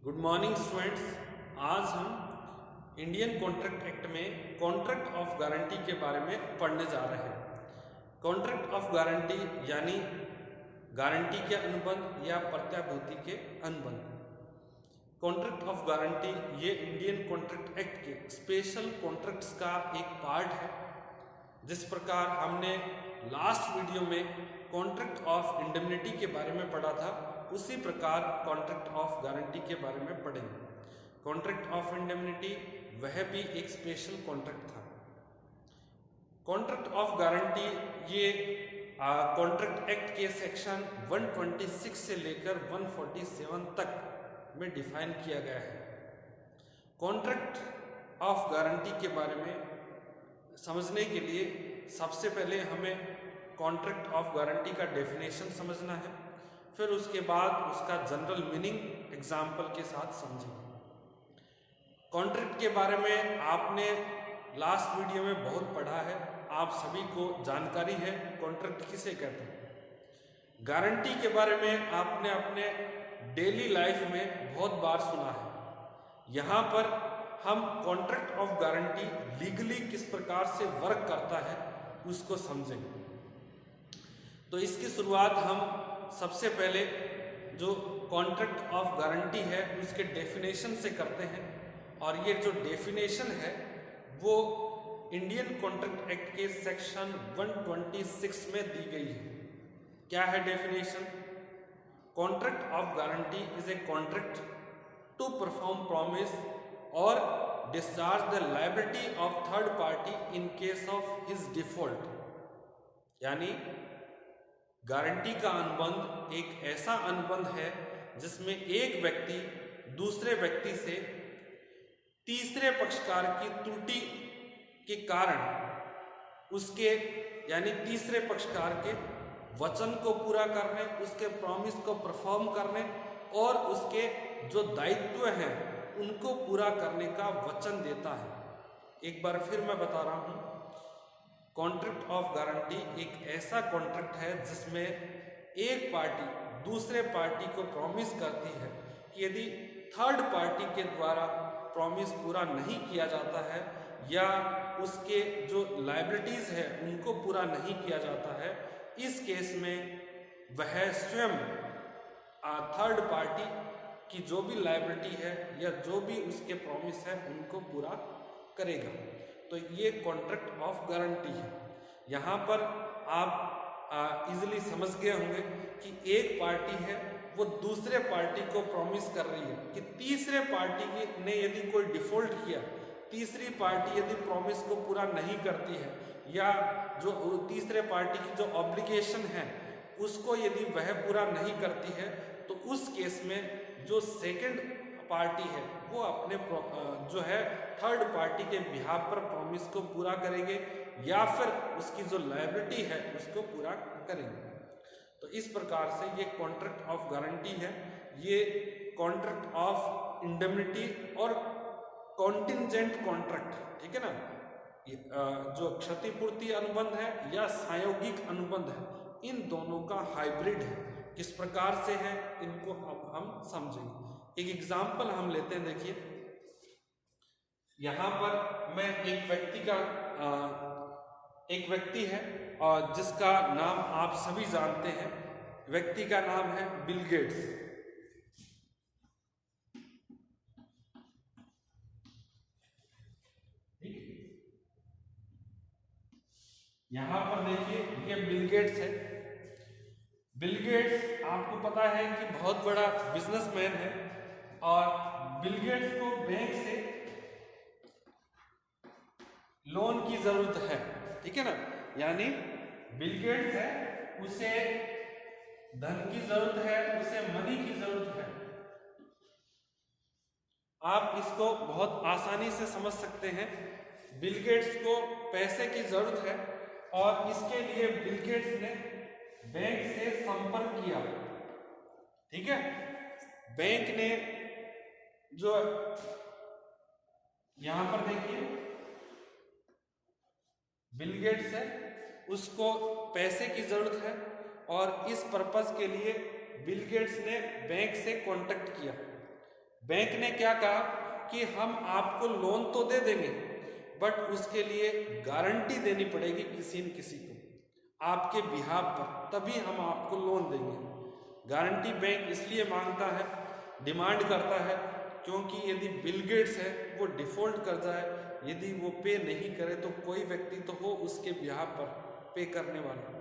Good morning students. आज हम Indian contract act में कॉन्ट्रैक्ट ऑफ गारंटी के बारे में पढ़ने जा रहे हैं। कॉन्ट्रैक्ट ऑफ गारंटी यानी गारंटी के अनुबंध या प्रत्याभूति के अनुबंध। कॉन्ट्रैक्ट ऑफ गारंटी ये इंडियन कॉन्ट्रैक्ट एक्ट के स्पेशल कॉन्ट्रैक्ट्स का एक पार्ट है। जिस प्रकार हमने लास्ट वीडियो में कॉन्ट्रैक्ट ऑफ इंडेमनिटी के बारे में पढ़ा था, उसी प्रकार कॉन्ट्रैक्ट ऑफ गारंटी के बारे में पढ़ेंगे। कॉन्ट्रैक्ट ऑफ इंडेमनिटी वह भी एक स्पेशल कॉन्ट्रैक्ट था। कॉन्ट्रैक्ट ऑफ गारंटी ये कॉन्ट्रैक्ट एक्ट के सेक्शन 126 से लेकर 147 तक में डिफाइन किया गया है। कॉन्ट्रैक्ट ऑफ गारंटी के बारे में समझने के लिए सबसे पहले हमें कॉन्ट्रैक्ट ऑफ गारंटी का डेफिनेशन समझना है, फिर उसके बाद उसका जनरल मीनिंग एग्जाम्पल के साथ समझेंगे। कॉन्ट्रैक्ट के बारे में आपने लास्ट वीडियो में बहुत पढ़ा है, आप सभी को जानकारी है कॉन्ट्रैक्ट किसे कहते हैं। गारंटी के बारे में आपने अपने डेली लाइफ में बहुत बार सुना है। यहाँ पर हम कॉन्ट्रैक्ट ऑफ गारंटी लीगली किस प्रकार से वर्क करता है उसको समझेंगे। तो इसकी शुरुआत हम सबसे पहले जो कॉन्ट्रैक्ट ऑफ गारंटी है उसके डेफिनेशन से करते हैं, और ये जो डेफिनेशन है वो इंडियन कॉन्ट्रैक्ट एक्ट के सेक्शन 126 में दी गई है। क्या है definition? Contract of guarantee is a contract to perform promise और discharge the liability of third party in case of his default. यानी गारंटी का अनुबंध एक ऐसा अनुबंध है जिसमें एक व्यक्ति दूसरे व्यक्ति से तीसरे पक्षकार की त्रुटि के कारण उसके यानी तीसरे पक्षकार के वचन को पूरा करने, उसके प्रॉमिस को परफॉर्म करने और उसके जो दायित्व हैं उनको पूरा करने का वचन देता है। एक बार फिर मैं बता रहा हूँ, कॉन्ट्रैक्ट ऑफ गारंटी एक ऐसा कॉन्ट्रैक्ट है जिसमें एक पार्टी दूसरे पार्टी को प्रॉमिस करती है कि यदि थर्ड पार्टी के द्वारा प्रॉमिस पूरा नहीं किया जाता है या उसके जो लायबिलिटीज है उनको पूरा नहीं किया जाता है, इस केस में वह स्वयं थर्ड पार्टी की जो भी लायबिलिटी है या जो भी उसके प्रॉमिस है उनको पूरा करेगा। तो ये कॉन्ट्रैक्ट ऑफ गारंटी है। यहाँ पर आप इजीली समझ गए होंगे कि एक पार्टी है वो दूसरे पार्टी को प्रॉमिस कर रही है कि तीसरे पार्टी ने यदि कोई डिफॉल्ट किया, तीसरी पार्टी यदि प्रॉमिस को पूरा नहीं करती है या जो तीसरे पार्टी की जो ऑब्लिगेशन है उसको यदि वह पूरा नहीं करती है, तो उस केस में जो सेकंड पार्टी है वो अपने जो है थर्ड पार्टी के बिहाफ पर प्रॉमिस को पूरा करेंगे या फिर उसकी जो लायबिलिटी है उसको पूरा करेंगे। तो इस प्रकार से ये कॉन्ट्रैक्ट ऑफ गारंटी है। ये कॉन्ट्रैक्ट ऑफ इंडेमनिटी और कॉन्टिंजेंट कॉन्ट्रैक्ट, ठीक है ना, ये जो क्षतिपूर्ति अनुबंध है या संयोगिक अनुबंध है, इन दोनों का हाइब्रिड है। किस प्रकार से है इनको अब हम समझेंगे। एक एग्जाम्पल हम लेते हैं। देखिए, यहाँ पर मैं एक व्यक्ति है और जिसका नाम आप सभी जानते हैं। व्यक्ति का नाम है बिल गेट्स। यहाँ पर देखिए ये बिल गेट्स है। बिल गेट्स आपको पता है कि बहुत बड़ा बिजनेसमैन है और बिल गेट्स को बैंक से लोन की जरूरत है, ठीक है ना। यानी बिल गेट्स है, उसे धन की जरूरत है, उसे मनी की जरूरत है। आप इसको बहुत आसानी से समझ सकते हैं। बिल गेट्स को पैसे की जरूरत है और इसके लिए बिल गेट्स ने बैंक से संपर्क किया, ठीक है। बैंक ने जो यहां पर देखिए बिल गेट्स है, उसको पैसे की जरूरत है और इस पर्पस के लिए बिल गेट्स ने बैंक से कांटेक्ट किया। बैंक ने क्या कहा कि हम आपको लोन तो दे देंगे, बट उसके लिए गारंटी देनी पड़ेगी किसी न किसी को आपके बिहाफ पर, तभी हम आपको लोन देंगे। गारंटी बैंक इसलिए मांगता है, डिमांड करता है, क्योंकि यदि बिल गेट्स है वो डिफॉल्ट कर जाए, यदि वो पे नहीं करे तो कोई व्यक्ति तो हो उसके बिहाफ पर पे करने वाला।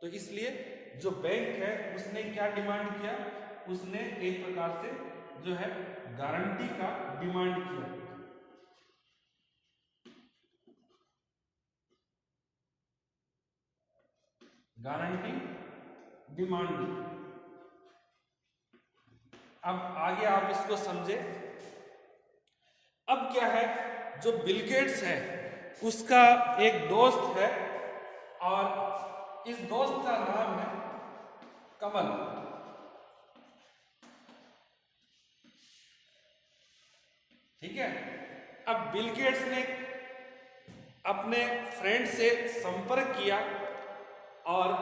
तो इसलिए जो बैंक है उसने क्या डिमांड किया, उसने एक प्रकार से जो है गारंटी का डिमांड किया। Guarantee demand. अब आगे आप इसको समझे। अब क्या है, जो बिल गेट्स है उसका एक दोस्त है और इस दोस्त का नाम है कमल। ठीक है। अब बिल गेट्स ने अपने फ्रेंड से संपर्क किया और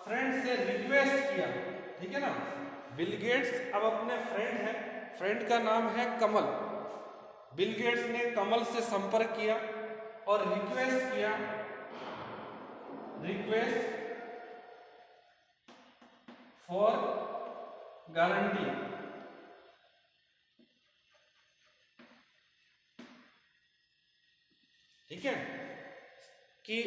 फ्रेंड से रिक्वेस्ट किया। ठीक है ना, बिल गेट्स अब अपने फ्रेंड है, फ्रेंड का नाम है कमल। बिल गेट्स ने कमल से संपर्क किया और रिक्वेस्ट किया, रिक्वेस्ट फॉर गारंटी। ठीक है, कि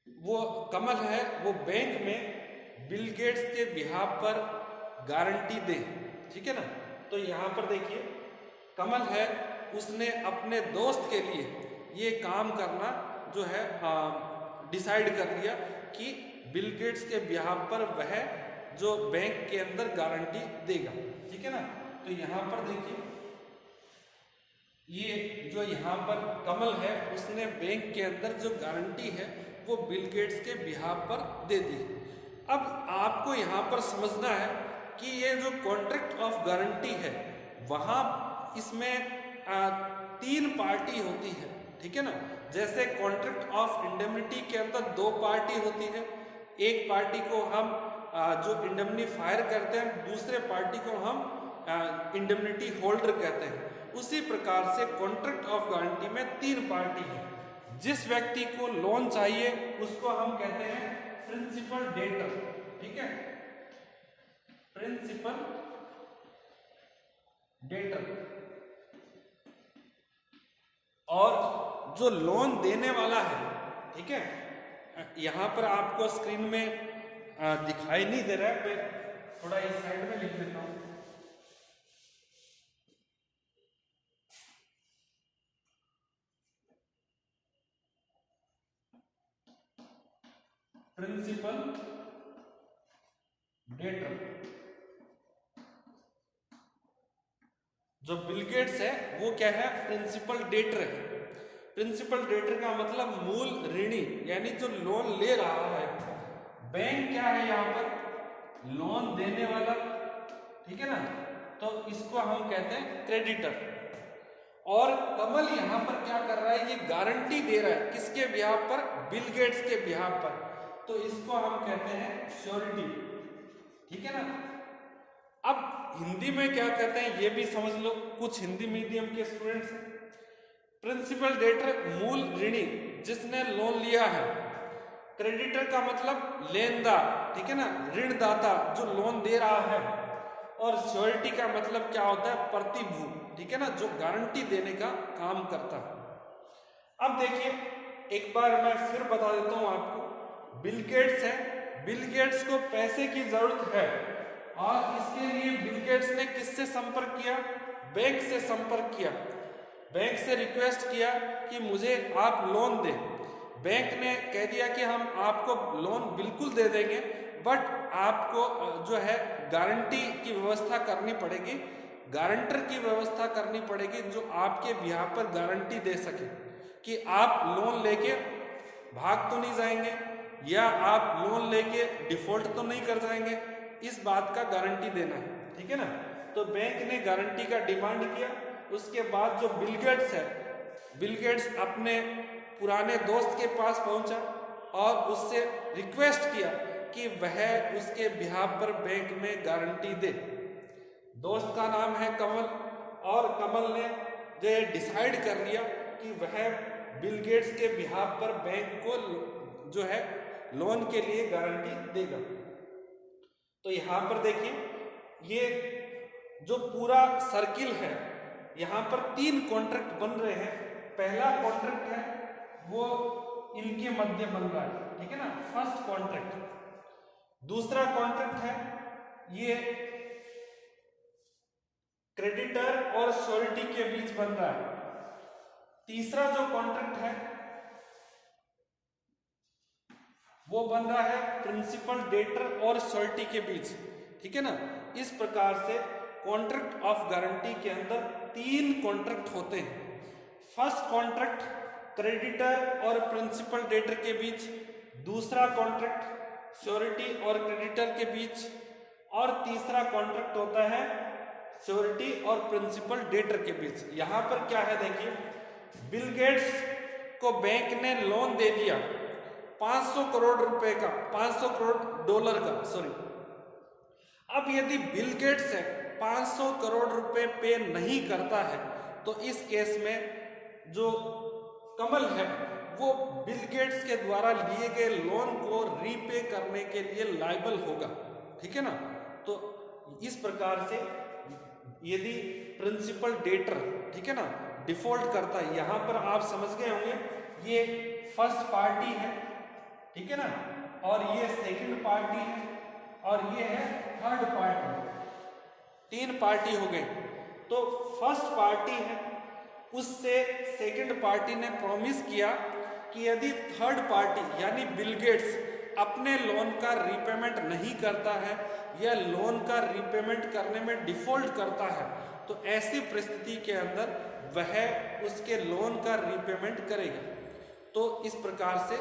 वो कमल है वो बैंक में बिल गेट्स के बिहाफ पर गारंटी दे। ठीक है ना, तो यहां पर देखिए कमल है उसने अपने दोस्त के लिए ये काम करना जो है डिसाइड कर लिया कि बिल गेट्स के बिहाफ पर वह जो बैंक के अंदर गारंटी देगा। ठीक है ना, तो यहां पर देखिए ये जो यहाँ पर कमल है उसने बैंक के अंदर जो गारंटी है वो बिल गेट्स के बिहाफ पर दे दी। अब आपको यहाँ पर समझना है कि ये जो कॉन्ट्रैक्ट ऑफ गारंटी है वहाँ इसमें 3 पार्टी होती है। ठीक है ना, जैसे कॉन्ट्रैक्ट ऑफ इंडेमनिटी के अंदर 2 पार्टी होती है, एक पार्टी को हम जो इंडेमनीफायर करते हैं, दूसरे पार्टी को हम इंडेमनिटी होल्डर कहते हैं। उसी प्रकार से कॉन्ट्रैक्ट ऑफ गारंटी में 3 पार्टी है। जिस व्यक्ति को लोन चाहिए उसको हम कहते हैं प्रिंसिपल डेटर। ठीक है, प्रिंसिपल डेटर। और जो लोन देने वाला है, ठीक है, यहां पर आपको स्क्रीन में दिखाई नहीं दे रहा है, मैं थोड़ा इस साइड में लिख देता हूं। Principal debtor. जो बिल गेट्स है वो क्या है, प्रिंसिपल डेटर है। प्रिंसिपल डेटर का मतलब मूल ऋणी, यानी जो लोन ले रहा है। बैंक क्या है यहाँ पर, लोन देने वाला। ठीक है ना, तो इसको हम कहते हैं क्रेडिटर। और कमल यहाँ पर क्या कर रहा है, ये गारंटी दे रहा है किसके बिहाफ पर, बिल गेट्स के बिहाफ पर, तो इसको हम कहते हैं श्योरिटी। ठीक है ना। अब हिंदी में क्या कहते हैं ये भी समझ लो, कुछ हिंदी मीडियम के स्टूडेंट्स। प्रिंसिपल डेटर मूल ऋणी जिसने लोन लिया है, क्रेडिटर का मतलब लेनदार। ठीक है ना, ऋणदाता जो लोन दे रहा है, और श्योरिटी का मतलब क्या होता है, प्रतिभू। ठीक है ना, जो गारंटी देने का काम करता है। अब देखिए एक बार मैं फिर बता देता हूं आपको, बिल गेट्स है, बिल गेट्स को पैसे की जरूरत है और इसके लिए बिल गेट्स ने किससे संपर्क किया, बैंक से संपर्क किया। बैंक से रिक्वेस्ट किया कि मुझे आप लोन दें। बैंक ने कह दिया कि हम आपको लोन बिल्कुल दे देंगे, बट आपको जो है गारंटी की व्यवस्था करनी पड़ेगी, गारंटर की व्यवस्था करनी पड़ेगी जो आपके बिहाफ पर गारंटी दे सके कि आप लोन लेके भाग तो नहीं जाएंगे या आप लोन लेके डिफॉल्ट तो नहीं कर जाएंगे, इस बात का गारंटी देना है। ठीक है ना, तो बैंक ने गारंटी का डिमांड किया। उसके बाद जो बिल गेट्स है, बिल गेट्स अपने पुराने दोस्त के पास पहुंचा और उससे रिक्वेस्ट किया कि वह उसके बिहाफ पर बैंक में गारंटी दे। दोस्त का नाम है कमल, और कमल ने जो है डिसाइड कर लिया कि वह बिल गेट्स के बिहाफ पर बैंक को जो है लोन के लिए गारंटी देगा। तो यहाँ पर देखिए, ये जो पूरा सर्किल है, यहाँ पर 3 कॉन्ट्रैक्ट बन रहे हैं। पहला कॉन्ट्रैक्ट है वो इनके मध्य बन रहा है, ठीक है ना, फर्स्ट कॉन्ट्रैक्ट। दूसरा कॉन्ट्रैक्ट है ये क्रेडिटर और श्योरिटी के बीच बन रहा है। तीसरा जो कॉन्ट्रैक्ट है वो बन रहा है प्रिंसिपल, डेटर और श्योरिटी के बीच, ठीक है ना। इस प्रकार से कॉन्ट्रैक्ट ऑफ गारंटी के अंदर 3 कॉन्ट्रैक्ट होते हैं। फर्स्ट कॉन्ट्रैक्ट क्रेडिटर और प्रिंसिपल डेटर के बीच, दूसरा कॉन्ट्रैक्ट श्योरिटी और क्रेडिटर के बीच, और तीसरा कॉन्ट्रैक्ट होता है श्योरिटी और प्रिंसिपल डेटर के बीच। यहां पर क्या है देखिए, बिल गेट्स को बैंक ने लोन दे दिया 500 करोड़ रुपए का, 500 करोड़ डॉलर का, सॉरी। अब यदि बिल गेट्स है 500 करोड़ रुपए पे नहीं करता है, तो इस केस में जो कमल है वो बिल गेट्स के द्वारा लिए गए लोन को रीपे करने के लिए लायबल होगा, ठीक है ना। तो इस प्रकार से यदि प्रिंसिपल डेटर, ठीक है ना, डिफॉल्ट करता है, यहां पर आप समझ गए होंगे ये फर्स्ट पार्टी है, ठीक है ना, और ये सेकंड पार्टी है, और ये है थर्ड पार्टी। 3 पार्टी हो गई। तो फर्स्ट पार्टी है, उससे सेकंड पार्टी ने प्रॉमिस किया कि यदि थर्ड पार्टी यानी बिल गेट्स अपने लोन का रीपेमेंट नहीं करता है या लोन का रीपेमेंट करने में डिफॉल्ट करता है, तो ऐसी परिस्थिति के अंदर वह उसके लोन का रीपेमेंट करेगा। तो इस प्रकार से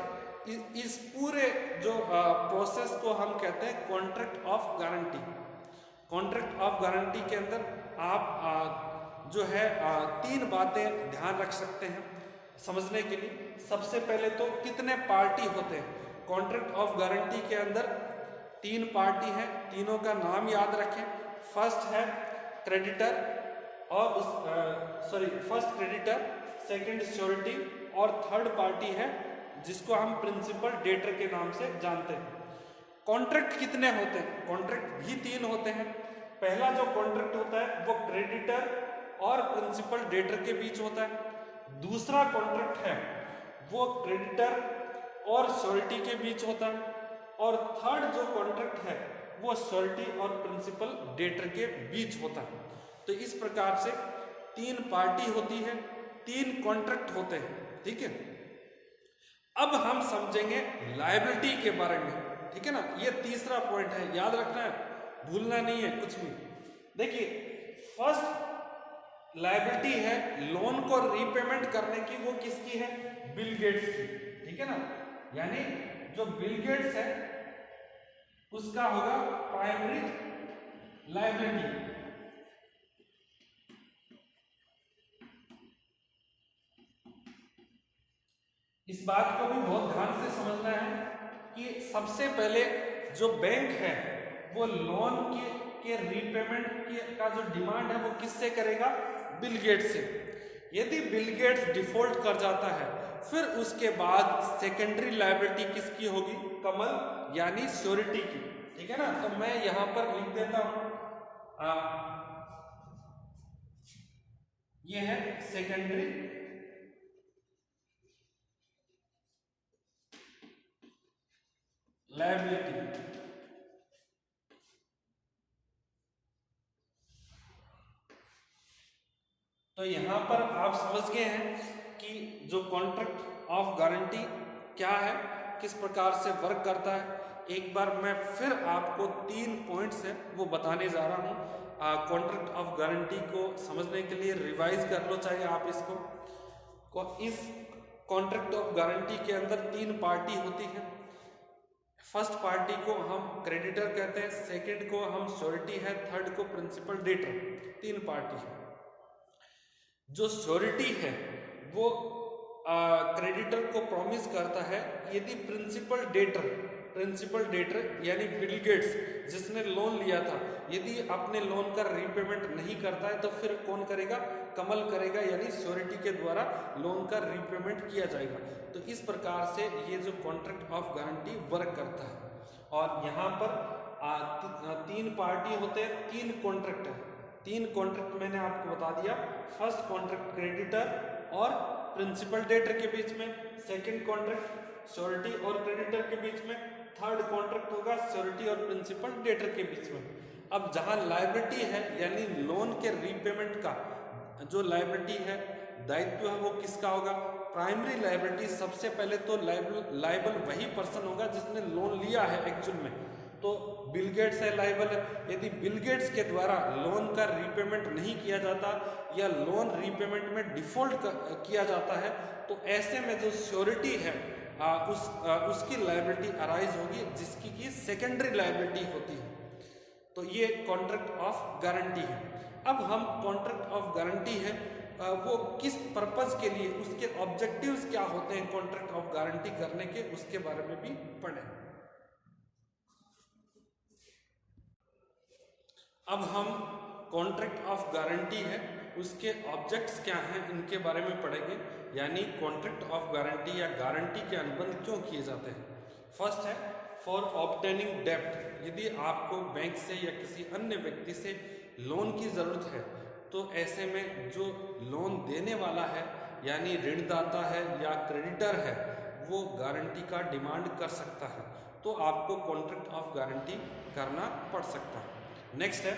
इस पूरे जो प्रोसेस को हम कहते हैं contract of guarantee. Contract of guarantee के अंदर आप जो है 3 बातें ध्यान रख सकते हैं समझने के लिए। सबसे पहले तो कितने पार्टी होते हैं। कॉन्ट्रैक्ट ऑफ गारंटी के अंदर 3 पार्टी हैं, तीनों का नाम याद रखें। फर्स्ट है क्रेडिटर और फर्स्ट क्रेडिटर, सेकंड श्योरिटी, और थर्ड पार्टी है जिसको हम प्रिंसिपल डेटर के नाम से जानते हैं। कॉन्ट्रैक्ट कितने होते हैं? कॉन्ट्रैक्ट भी 3 होते हैं। पहला जो कॉन्ट्रैक्ट होता है वो क्रेडिटर और प्रिंसिपल डेटर के बीच होता है। दूसरा कॉन्ट्रैक्ट है वो क्रेडिटर और श्योरिटी के बीच होता है, और थर्ड जो कॉन्ट्रैक्ट है वो श्योरिटी और प्रिंसिपल डेटर के बीच होता है। तो इस प्रकार से 3 पार्टी होती है, 3 कॉन्ट्रैक्ट होते हैं, ठीक है। अब हम समझेंगे लायबिलिटी के बारे में, ठीक है ना। ये तीसरा पॉइंट है, याद रखना है, भूलना नहीं है कुछ भी। देखिए, फर्स्ट लायबिलिटी है लोन को रीपेमेंट करने की, वो किसकी है? बिल गेट्स की, ठीक है ना। यानी जो बिल गेट्स है उसका होगा प्राइमरी लायबिलिटी। इस बात को भी बहुत ध्यान से समझना है कि सबसे पहले जो बैंक है वो लोन के रीपेमेंट का जो डिमांड है वो किससे करेगा? बिल गेट्स से। यदि बिल गेट्स डिफॉल्ट कर जाता है, फिर उसके बाद सेकेंडरी लायबिलिटी किसकी होगी? कमल यानी श्योरिटी की, ठीक है ना। तो मैं यहां पर लिख देता हूं, ये है सेकेंडरी लायबिलिटी। तो यहां पर आप समझ गए हैं कि जो कॉन्ट्रैक्ट ऑफ गारंटी क्या है, किस प्रकार से वर्क करता है। एक बार मैं फिर आपको 3 पॉइंट्स हैं वो बताने जा रहा हूं। कॉन्ट्रैक्ट ऑफ गारंटी को समझने के लिए रिवाइज कर लो चाहे आप इसको। इस कॉन्ट्रैक्ट ऑफ गारंटी के अंदर 3 पार्टी होती है। फर्स्ट पार्टी को हम क्रेडिटर कहते हैं, सेकंड को हम श्योरिटी है, थर्ड को प्रिंसिपल डेटर। 3 पार्टी है। जो श्योरिटी है वो क्रेडिटर को प्रॉमिस करता है यदि प्रिंसिपल डेटर प्रिंसिपल डेटर यानी बिल गेट्स जिसने लोन लिया था, यदि अपने लोन का रीपेमेंट नहीं करता है तो फिर कौन करेगा? कमल करेगा, यानी श्योरिटी के द्वारा लोन का रीपेमेंट किया जाएगा। तो इस प्रकार से ये जो कॉन्ट्रैक्ट ऑफ गारंटी वर्क करता है। और यहाँ पर तीन पार्टी होते हैं, तीन कॉन्ट्रैक्ट है। तीन कॉन्ट्रैक्ट मैंने आपको बता दिया। फर्स्ट कॉन्ट्रैक्ट क्रेडिटर और प्रिंसिपल डेटर के बीच में, सेकंड कॉन्ट्रैक्ट श्योरिटी और क्रेडिटर के बीच में, थर्ड कॉन्ट्रैक्ट होगा श्योरिटी और प्रिंसिपल डेटर के बीच में। अब जहां लायबिलिटी है यानी लोन के रीपेमेंट का जो लायबिलिटी है, दायित्व है, वो किसका होगा? Primary liability. सबसे पहले तो लायबल वही पर्सन होगा जिसने लोन लिया है एक्चुअल में, तो बिल गेट्स है लायबल है। यदि बिल गेट्स के द्वारा लोन का रीपेमेंट नहीं किया जाता या लोन रीपेमेंट में डिफॉल्ट किया जाता है तो ऐसे में जो श्योरिटी है उसकी लायबिलिटी अराइज होगी, जिसकी की सेकेंडरी लायबिलिटी होती है। तो ये कॉन्ट्रैक्ट ऑफ गारंटी है। अब हम कॉन्ट्रैक्ट ऑफ गारंटी है वो किस पर्पज के लिए, उसके ऑब्जेक्टिव्स क्या होते हैं कॉन्ट्रैक्ट ऑफ गारंटी करने के, उसके बारे में भी पढ़ें। अब हम कॉन्ट्रैक्ट ऑफ गारंटी है उसके ऑब्जेक्ट्स क्या हैं इनके बारे में पढ़ेंगे, यानी कॉन्ट्रैक्ट ऑफ गारंटी या गारंटी के अनुबंध क्यों किए जाते हैं। फर्स्ट है फॉर ऑब्टेनिंग डेब्ट। यदि आपको बैंक से या किसी अन्य व्यक्ति से लोन की ज़रूरत है तो ऐसे में जो लोन देने वाला है यानी ऋणदाता है या क्रेडिटर है वो गारंटी का डिमांड कर सकता है, तो आपको कॉन्ट्रैक्ट ऑफ गारंटी करना पड़ सकता है। नेक्स्ट है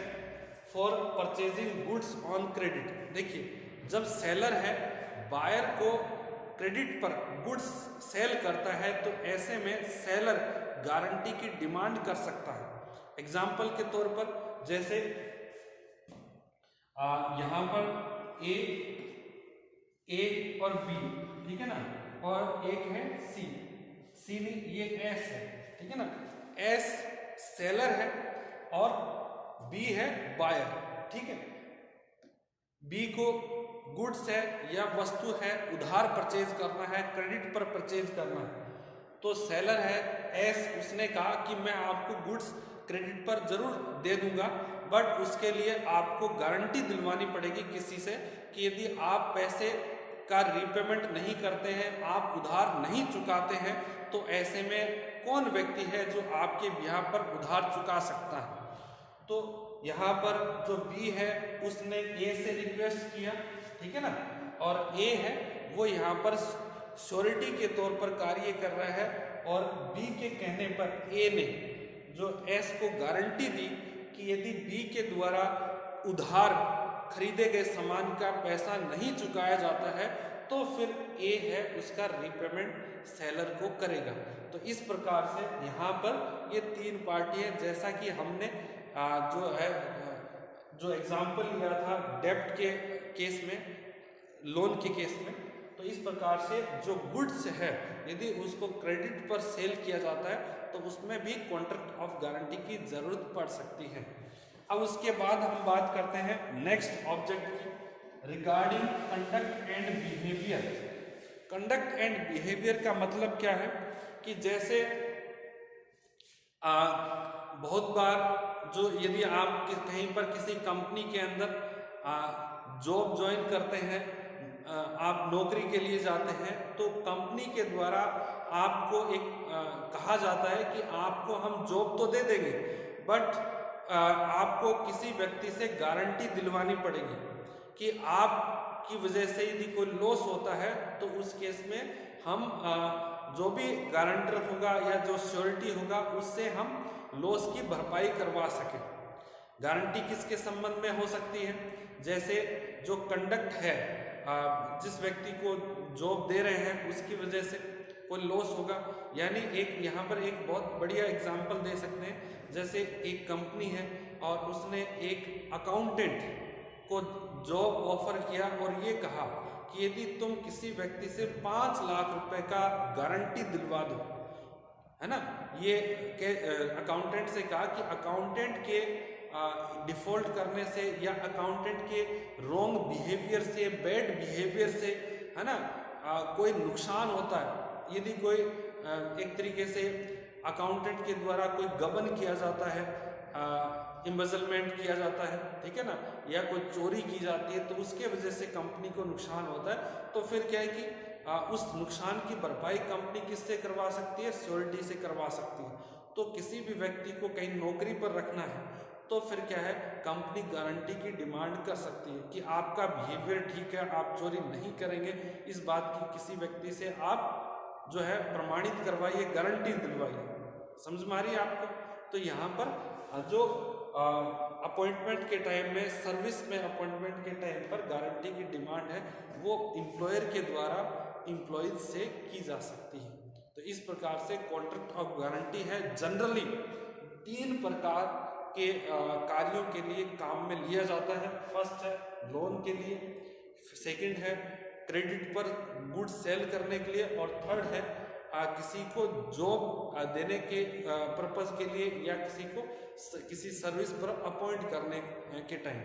for purchasing goods on credit. देखिए जब सेलर है बायर को क्रेडिट पर गुड्स सेल करता है तो ऐसे में सेलर गारंटी की डिमांड कर सकता है। एग्जाम्पल के तौर पर जैसे यहाँ पर ए और बी, ठीक है ना, और एक है सी नहीं, ये एस है, ठीक है ना। एस सेलर है और बी है बायर, ठीक है। बी को गुड्स है या वस्तु है उधार परचेज करना है, क्रेडिट पर परचेज करना है, तो सेलर है एस, उसने कहा कि मैं आपको गुड्स क्रेडिट पर जरूर दे दूंगा, बट उसके लिए आपको गारंटी दिलवानी पड़ेगी किसी से कि यदि आप पैसे का रीपेमेंट नहीं करते हैं, आप उधार नहीं चुकाते हैं, तो ऐसे में कौन व्यक्ति है जो आपके बिहाफ पर उधार चुका सकता है। तो यहाँ पर जो बी है उसने ए से रिक्वेस्ट किया, ठीक है ना, और ए है वो यहाँ पर श्योरिटी के तौर पर कार्य कर रहा है, और बी के कहने पर ए ने जो एस को गारंटी दी कि यदि बी के द्वारा उधार खरीदे गए सामान का पैसा नहीं चुकाया जाता है तो फिर ए है उसका रीपेमेंट सेलर को करेगा। तो इस प्रकार से यहाँ पर ये तीन पार्टी है, जैसा कि हमने जो एग्जाम्पल लिया था डेब्ट के केस में, लोन के केस में, तो इस प्रकार से जो गुड्स है यदि उसको क्रेडिट पर सेल किया जाता है तो उसमें भी कॉन्ट्रैक्ट ऑफ गारंटी की जरूरत पड़ सकती है। अब उसके बाद हम बात करते हैं नेक्स्ट ऑब्जेक्ट की, regarding conduct and behaviour. Conduct and behaviour का मतलब क्या है कि जैसे बहुत बार जो यदि आप कहीं पर किसी कंपनी के अंदर जॉब ज्वाइन करते हैं, आप नौकरी के लिए जाते हैं, तो कंपनी के द्वारा आपको एक कहा जाता है कि आपको हम जॉब तो दे देंगे बट आपको किसी व्यक्ति से गारंटी दिलवानी पड़ेगी कि आपकी वजह से यदि कोई लॉस होता है तो उस केस में हम जो भी गारंटर होगा या जो श्योरिटी होगा उससे हम लॉस की भरपाई करवा सकें। गारंटी किसके संबंध में हो सकती है? जैसे जो कंडक्ट है, जिस व्यक्ति को जॉब दे रहे हैं उसकी वजह से कोई लॉस होगा, यानी एक यहाँ पर एक बहुत बढ़िया एग्जांपल दे सकते हैं। जैसे एक कंपनी है और उसने एक अकाउंटेंट को जॉब ऑफर किया और ये कहा कि यदि तुम किसी व्यक्ति से 5 लाख रुपए का गारंटी दिलवा दो, है ना, ये अकाउंटेंट से कहा कि अकाउंटेंट के डिफॉल्ट करने से या अकाउंटेंट के रॉन्ग बिहेवियर से, बैड बिहेवियर से, है ना, कोई नुकसान होता है। यदि कोई एक तरीके से अकाउंटेंट के द्वारा कोई गबन किया जाता है, इम्बेजलमेंट किया जाता है, ठीक है ना, या कोई चोरी की जाती है, तो उसके वजह से कंपनी को नुकसान होता है, तो फिर क्या है कि उस नुकसान की भरपाई कंपनी किससे करवा सकती है? श्योरिटी से करवा सकती है। तो किसी भी व्यक्ति को कहीं नौकरी पर रखना है तो फिर क्या है, कंपनी गारंटी की डिमांड कर सकती है कि आपका बिहेवियर ठीक है, आप चोरी नहीं करेंगे, इस बात की किसी व्यक्ति से आप जो है प्रमाणित करवाइए, गारंटी दिलवाइए। समझ में आ रही है आपको? तो यहाँ पर जो अपॉइंटमेंट के टाइम में, सर्विस में अपॉइंटमेंट के टाइम पर गारंटी की डिमांड है वो एम्प्लॉयर के द्वारा एम्प्लॉयज से की जा सकती है। तो इस प्रकार से कॉन्ट्रैक्ट ऑफ गारंटी है जनरली 3 प्रकार के कार्यों के लिए काम में लिया जाता है। फर्स्ट है लोन के लिए, सेकंड है क्रेडिट पर गुड्स सेल करने के लिए, और थर्ड है किसी को जॉब देने के पर्पस के लिए या किसी को किसी सर्विस पर अपॉइंट करने के टाइम।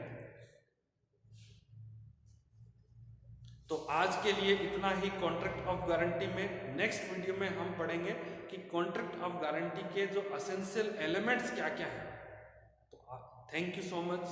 तो आज के लिए इतना ही कॉन्ट्रैक्ट ऑफ गारंटी में। नेक्स्ट वीडियो में हम पढ़ेंगे कि कॉन्ट्रैक्ट ऑफ गारंटी के जो एसेंशियल एलिमेंट्स क्या क्या हैं। तो थैंक यू सो मच।